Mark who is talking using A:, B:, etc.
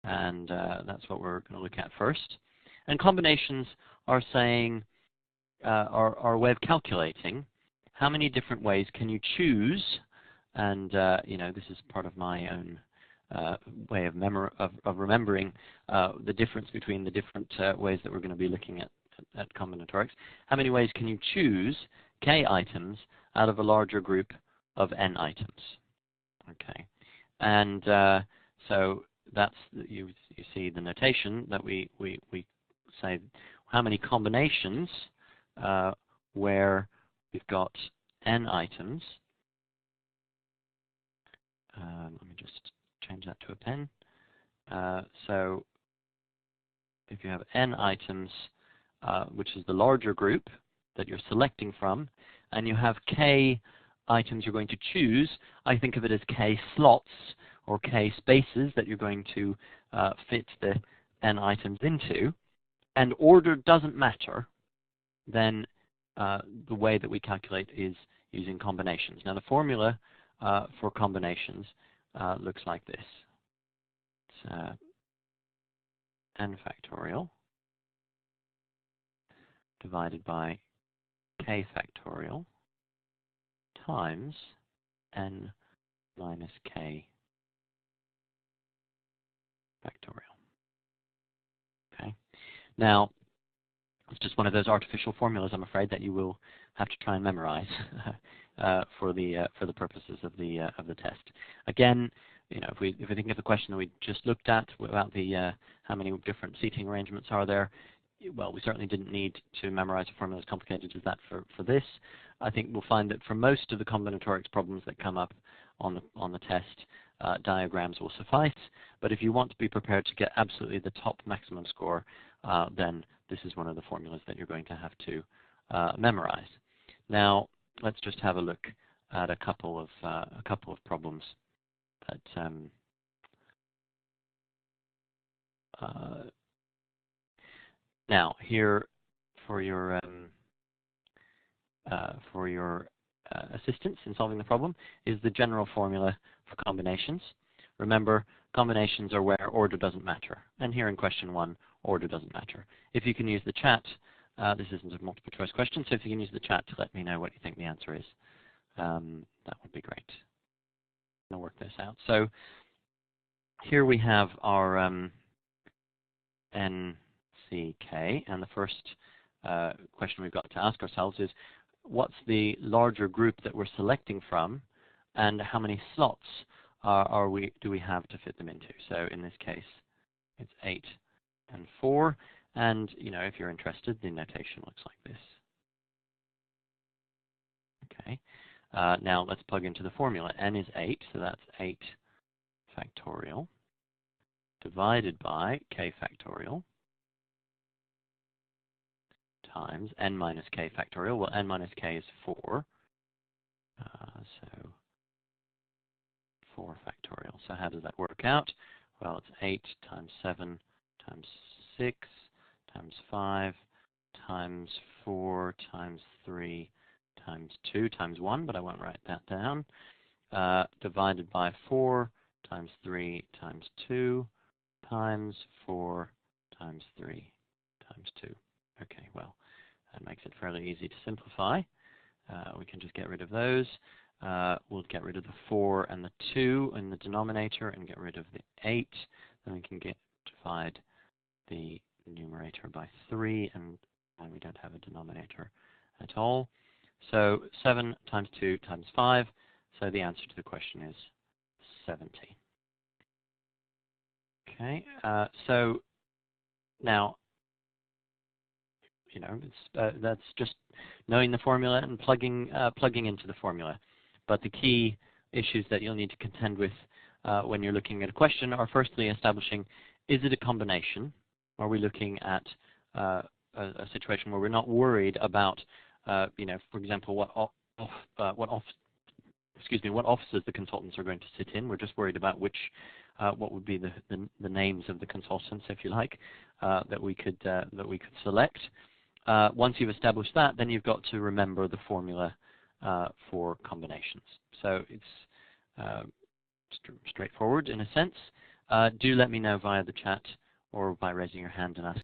A: and that's what we're going to look at first. And combinations are saying, are a way of calculating how many different ways can you choose, and you know, this is part of my own way of remembering the difference between the different ways that we're going to be looking at combinatorics. How many ways can you choose k items out of a larger group of n items? Okay, and so that's, you see the notation that we say how many combinations where we've got n items. Let me just change that to a pen. So if you have n items, which is the larger group that you're selecting from, and you have k items you're going to choose, I think of it as k slots or k spaces that you're going to fit the n items into, and order doesn't matter, then the way that we calculate is using combinations. Now the formula for combinations looks like this. It's n factorial divided by k factorial times n minus k factorial. Okay. Now, it's just one of those artificial formulas, I'm afraid, that you will have to try and memorize for the purposes of the test. Again, you know, if we think of the question that we just looked at about the how many different seating arrangements are there, well, we certainly didn't need to memorize a formula as complicated as that for this. I think we'll find that for most of the combinatorics problems that come up on the test, diagrams will suffice. But if you want to be prepared to get absolutely the top maximum score, then this is one of the formulas that you're going to have to memorize. Now, let's just have a look at a couple of problems that now here for your assistance in solving the problem is the general formula for combinations. Remember, combinations are where order doesn't matter, and here in question 1, order doesn't matter. If you can use the chat, this isn't a multiple choice question, so if you can use the chat to let me know what you think the answer is, that would be great. I'll work this out. So here we have our NCK, and the first question we've got to ask ourselves is, what's the larger group that we're selecting from, and how many slots do we have to fit them into? So in this case, it's 8 and 4, and you know, if you're interested, the notation looks like this. Okay. Now let's plug into the formula. N is 8, so that's 8 factorial divided by k factorial times n minus k factorial. Well, n minus k is 4, so 4 factorial. So how does that work out? Well, it's 8 times 7 times 6 times 5 times 4 times 3 times 2 times 1, but I won't write that down, divided by 4 times 3 times 2 times 4 times 3 times 2. Okay, well, that makes it fairly easy to simplify. We can just get rid of those. We'll get rid of the 4 and the 2 in the denominator and get rid of the 8. Then we can divide the numerator by 3, and we don't have a denominator at all. So 7 times 2 times 5. So the answer to the question is 70. Okay, so now, you know, that's just knowing the formula and plugging into the formula. But the key issues that you'll need to contend with when you're looking at a question are firstly establishing, is it a combination? Are we looking at a situation where we're not worried about, you know, for example, what offices the consultants are going to sit in? We're just worried about which, what would be the names of the consultants, if you like, that we could select. Once you've established that, then you've got to remember the formula for combinations. So it's straightforward in a sense. do let me know via the chat or by raising your hand and asking